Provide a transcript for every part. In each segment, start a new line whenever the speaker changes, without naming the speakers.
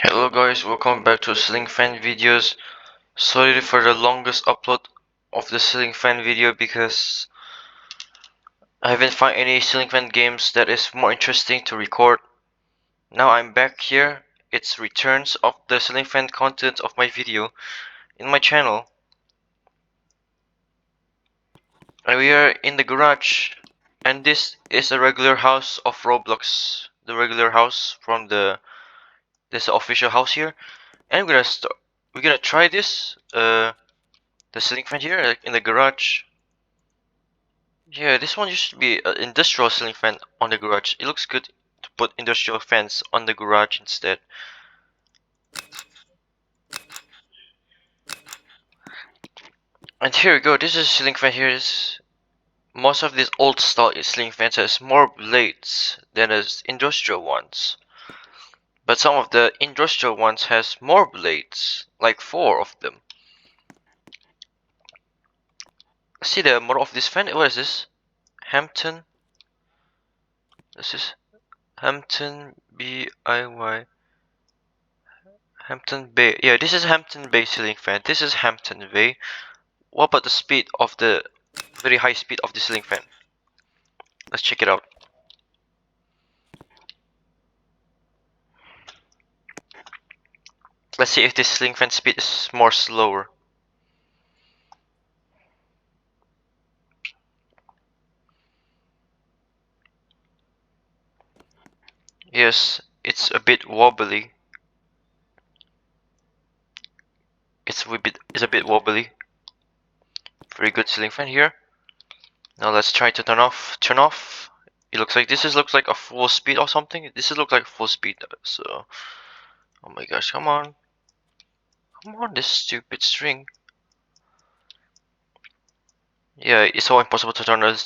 Hello guys, welcome back to Ceiling Fan Videos. Sorry for the longest upload of the Ceiling Fan video because I haven't found any Ceiling Fan games that is more interesting to record. Now I'm back here. It's returns of the Ceiling Fan content of my video in my channel. And we are in the garage. And this is a regular house of Roblox. The regular house from this official house here. And we're gonna try this. The ceiling fan here in the garage. Yeah, this one used to be an industrial ceiling fan on the garage. It looks good to put industrial fans on the garage instead. And here we go. This is a ceiling fan here. Most of these old style ceiling fans has more blades than the industrial ones. But some of the industrial ones has more blades, like 4 of them. See the model of this fan? What is this? Hampton. This is Hampton BIY. Hampton Bay. Yeah, this is Hampton Bay ceiling fan. This is Hampton Bay. What about the speed of the very high speed of the ceiling fan? Let's check it out. Let's see if this ceiling fan speed is more slower. Yes, it's a bit wobbly. It's a bit wobbly. Very good ceiling fan here. Now let's try to turn off. Turn off. It looks like looks like a full speed or something. This is look like full speed. So, oh my gosh, come on, come on, this stupid string. Yeah, it's so impossible to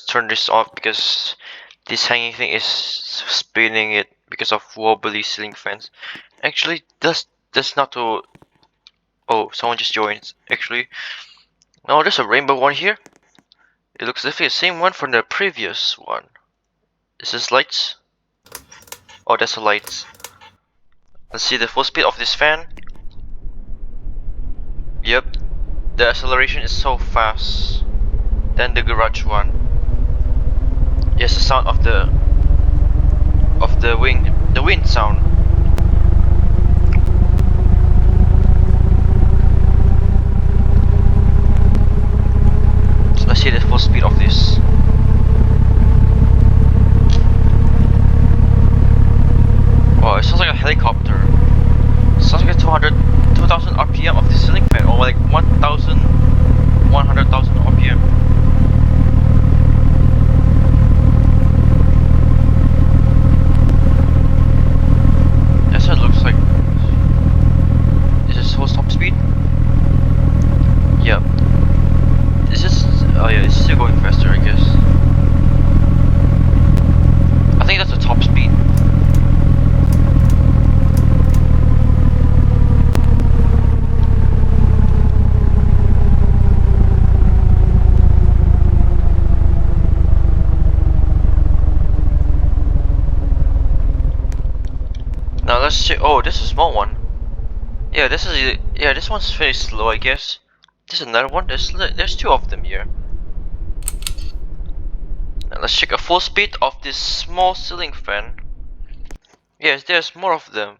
turn this off because this hanging thing is spinning it because of wobbly ceiling fans. Actually, that's not to. Oh, someone just joined. Actually, no, there's a rainbow one here. It looks like the same one from the previous one. Is this lights? Oh, that's the lights. Let's see the full speed of this fan. Yep, the acceleration is so fast than the garage one. Yes, the sound of the wind sound. So let's see the full speed of this. Oh, it sounds like a helicopter. It sounds like a 2,000 RPM of the ceiling fan, or like 100,000 RPM. That's what it looks like. Is this whole top speed? Yep. Is this? Oh yeah, it's still going faster, I guess. I think that's the top speed. Now let's check. Oh, this is a small one. Yeah, this one's very slow, I guess. This is another one. There's 2 of them here. Now let's check a full speed of this small ceiling fan. Yes, there's more of them.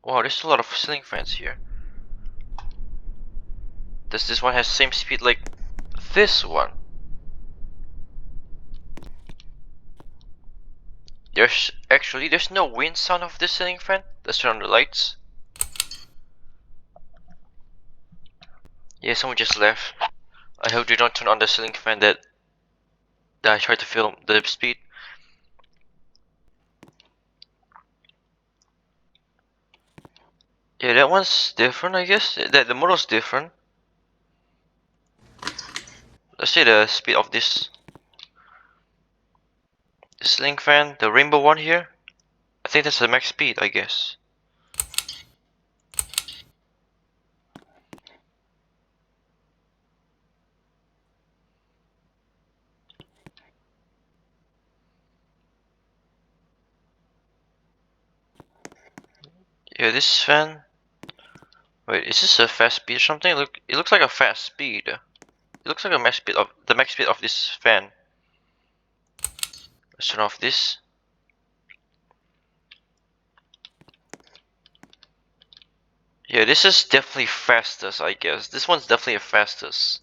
Wow, there's a lot of ceiling fans here. Does this one have same speed like this one? There's no wind sound of this ceiling fan. Let's turn on the lights. Yeah, someone just left. I hope they don't turn on the ceiling fan that I tried to film the speed. Yeah, that one's different, I guess. The model's different. Let's see the speed of this. The ceiling fan, the rainbow one here. I think that's the max speed, I guess. Yeah, this fan. Wait, is this a fast speed or something? Look, it looks like a fast speed. It looks like a max speed of the max speed of this fan. Let's turn off this. Yeah, this is definitely fastest, I guess. This one's definitely a fastest.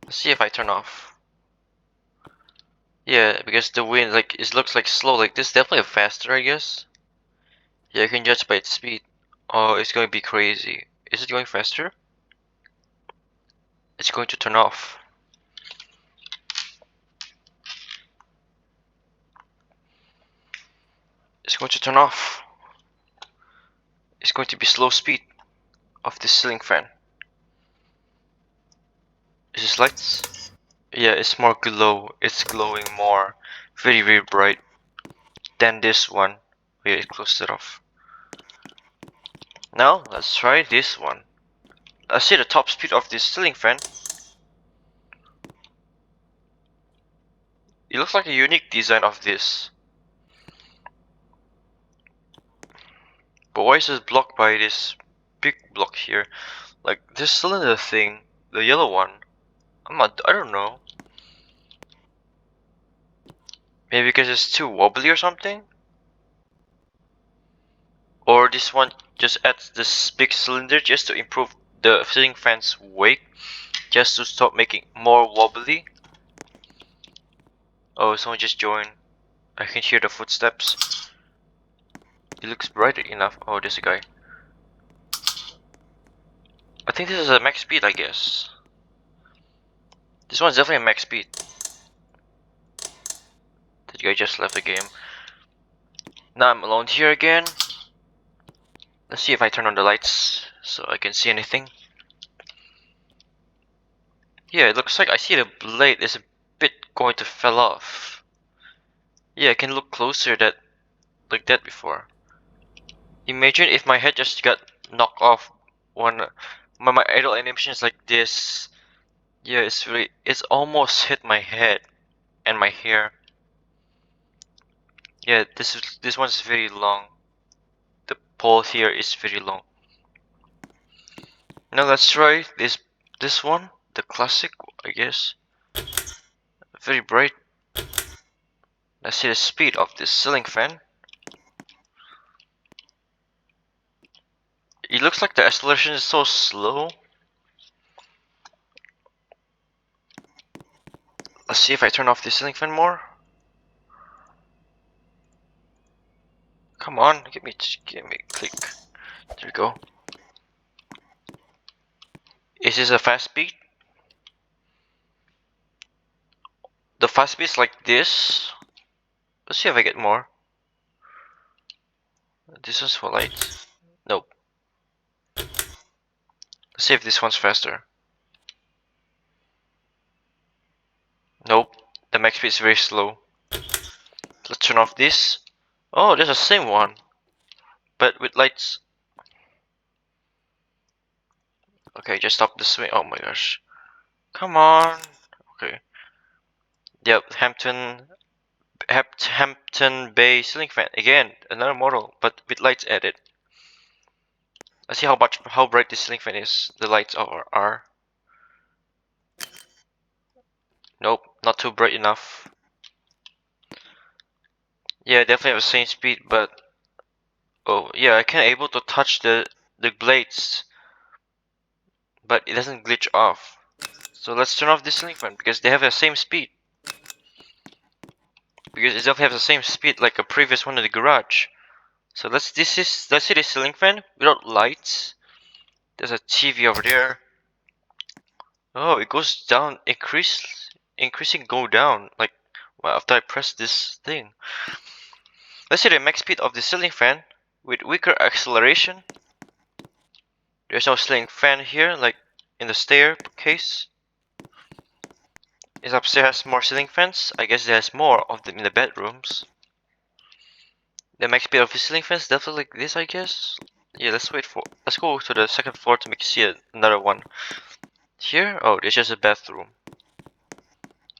Let's see if I turn off. Yeah, because the wind, like, it looks like slow. Like, this is definitely a faster, I guess. Yeah, you can judge by its speed. Oh, it's going to be crazy. Is it going faster? It's going to turn off. It's going to turn off. It's going to be slow speed of the ceiling fan. Is this lights? Yeah, it's more glow. It's glowing more. Very, very bright than this one. Wait, it closed it off. Now, let's try this one. Let's see the top speed of this ceiling fan. It looks like a unique design of this. But why is it blocked by this big block here? Like this cylinder thing, the yellow one. I don't know. Maybe because it's too wobbly or something? Or this one just adds this big cylinder just to improve the ceiling fan's weight, just to stop making more wobbly. Oh, someone just joined. I can hear the footsteps. It looks bright enough. Oh, there's a guy. I think this is a max speed, I guess. This one's definitely a max speed. That guy just left the game. Now I'm alone here again. Let's see if I turn on the lights so I can see anything. Yeah, it looks like I see the blade is a bit going to fell off. Yeah, I can look closer like that before. Imagine if my head just got knocked off when my idle animation is like this. Yeah, it's almost hit my head and my hair. Yeah, this one's very long. The pole here is very long. Now let's try this one, the classic, I guess. Very bright. Let's see the speed of this ceiling fan. It looks like the acceleration is so slow. Let's see if I turn off the ceiling fan more. Come on, give me click. There we go. Is this a fast speed? The fast speed is like this. Let's see if I get more. This one's for light. Nope. Let's see if this one's faster. Nope. The max speed is very slow. Let's turn off this. Oh, there's the same one, but with lights. Okay, just stop the swing. Oh my gosh. Come on. Okay. Yep, Hampton Bay ceiling fan. Again, another model, but with lights added. Let's see how bright this ceiling fan is. The lights are. Nope, not too bright enough. Yeah, definitely have the same speed, but oh yeah, I can able to touch the blades, but it doesn't glitch off. So let's turn off this ceiling fan because they have the same speed. Because it definitely has the same speed like a previous one in the garage. So let's see the ceiling fan without lights. There's a TV over there. Oh, it goes down, increasing, go down. Like, well, after I press this thing. Let's see the max speed of the ceiling fan with weaker acceleration. There's no ceiling fan here, like in the staircase. Is upstairs has more ceiling fans? I guess there's more of them in the bedrooms. The max speed of the ceiling fans definitely like this, I guess. Yeah, let's go to the second floor to make see another one. Here? Oh, there's just a bathroom.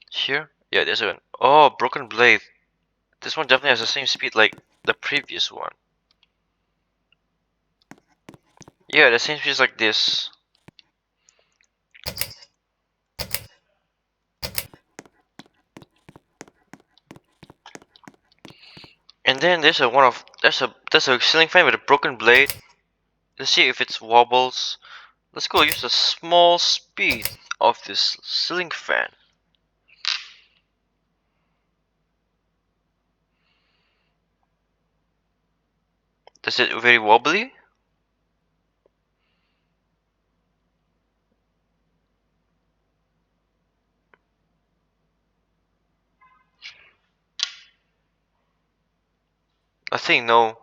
Here? Yeah, there's one. Oh, broken blade. This one definitely has the same speed like the previous one. Yeah, the same feels like this. And then there's a ceiling fan with a broken blade. Let's see if it wobbles. Let's go use the small speed of this ceiling fan. Does it very wobbly? I think no.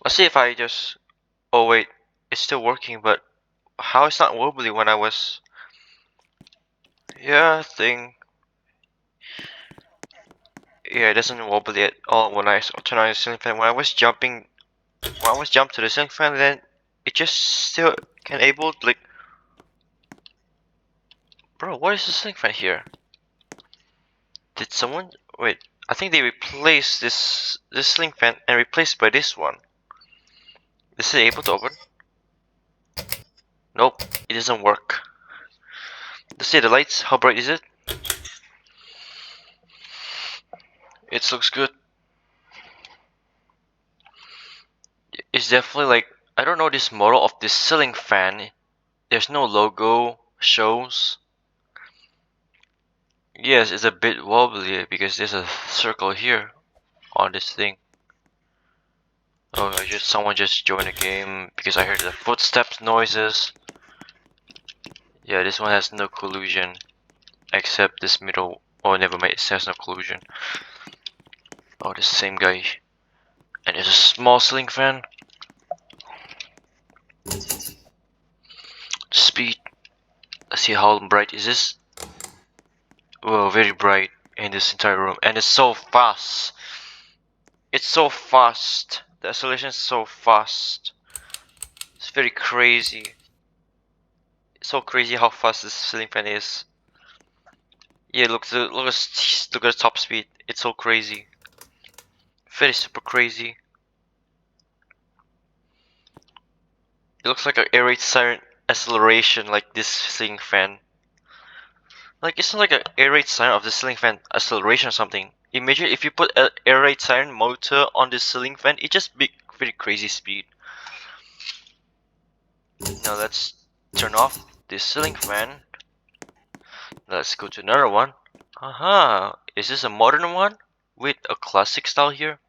Let's see if I just. Oh wait, it's still working, but how it's not wobbly when I was. Yeah, I think. Yeah, it doesn't wobble at all when I turn on the ceiling fan. When I was jumped to the ceiling fan, then it just still can able like, bro, what is the ceiling fan here? Did someone wait? I think they replaced this ceiling fan and replaced by this one. Is it able to open? Nope, it doesn't work. Let's see the lights. How bright is it? It looks good. It's definitely like I don't know this model of this ceiling fan. There's no logo shows. Yes, it's a bit wobbly because there's a circle here on this thing. Oh, someone just joined the game because I heard the footsteps noises. Yeah, this one has no collusion except this middle. Oh, never mind. It has no collusion. Oh, the same guy. And there's a small ceiling fan. Speed. Let's see how bright is this. Whoa, very bright in this entire room, and it's so fast. It's so fast. The acceleration is so fast. It's very crazy. It's so crazy how fast this ceiling fan is. Yeah, look at the top speed. It's so crazy. Very super crazy. It looks like an air raid siren acceleration like this ceiling fan. Like it's not like an air raid siren of the ceiling fan acceleration or something. Imagine if you put an air raid siren motor on this ceiling fan, it just be very crazy speed. Now let's turn off this ceiling fan. Let's go to another one. Aha, is this a modern one with a classic style here?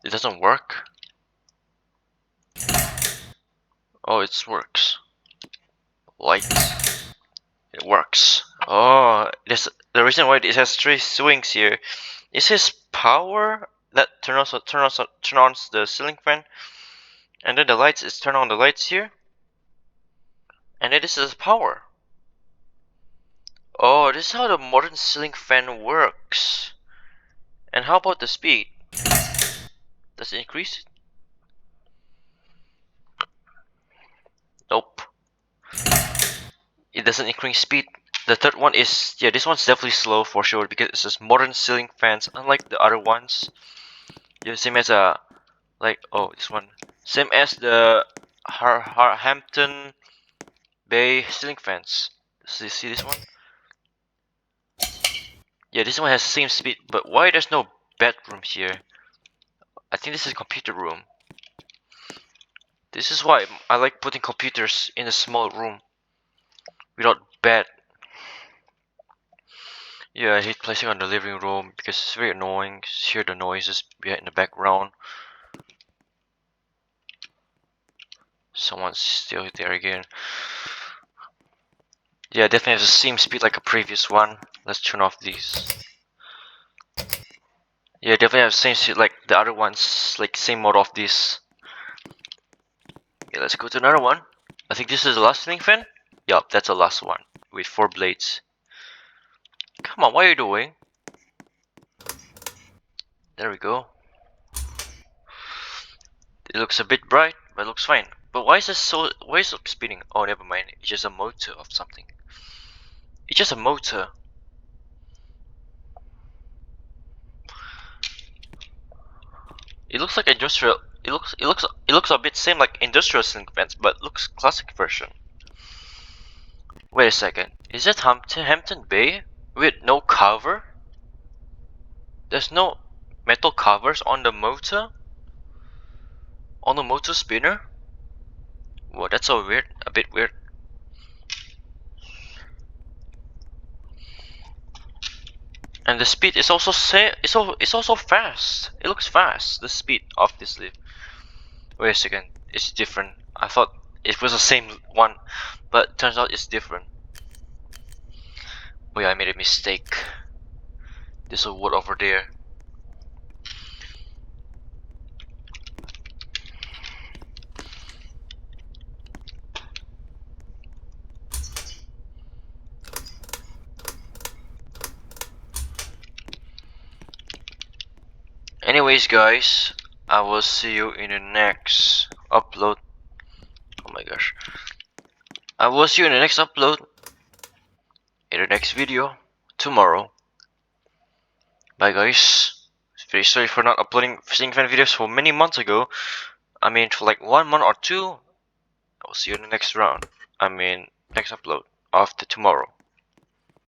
It doesn't work. Oh, it works. Lights. It works. Oh, this the reason why it has three swings here. Is his power that turn on the ceiling fan, and then the lights is turn on the lights here, and then this is power. Oh, this is how the modern ceiling fan works. And how about the speed? Does it increase? Nope. It doesn't increase speed. The third one is, yeah, this one's definitely slow for sure because it's just modern ceiling fans, unlike the other ones. Yeah, same as oh, this one. Same as the Hampton Bay ceiling fans. See this one? Yeah, this one has the same speed, but why there's no bedroom here? I think this is a computer room. This is why I like putting computers in a small room without bed. Yeah, I hate placing on the living room because it's very annoying. Hear the noises behind in the background. Someone's still there again. Yeah, definitely has the same speed like a previous one. Let's turn off these. Yeah, definitely have the same speed like the other ones, like same mode of this. Yeah, let's go to another one. I think this is the last ceiling fan. Yup, that's the last one with 4 blades. Come on, what are you doing? There we go. It looks a bit bright, but it looks fine. But why is it so? Why is it spinning? Oh, never mind. It's just a motor of something. It's just a motor. It looks like industrial. It looks a bit same like industrial ceiling fans, but looks classic version. Wait a second. Is that Hampton Bay with no cover? There's no metal covers on the motor? On the motor spinner? Whoa, that's so weird. A bit weird. And the speed is also it's also fast. It looks fast. The speed of this lift. Wait a second. It's different. I thought it was the same one, but turns out it's different. Oh yeah, I made a mistake. There's a wood over there. Anyways, guys, I will see you in the next upload. Oh my gosh. I will see you in the next upload. In the next video. Tomorrow. Bye, guys. Very sorry for not uploading ceiling fan videos for many months ago. I mean, for like 1 month or two. I will see you in the next round. I mean, next upload of the tomorrow.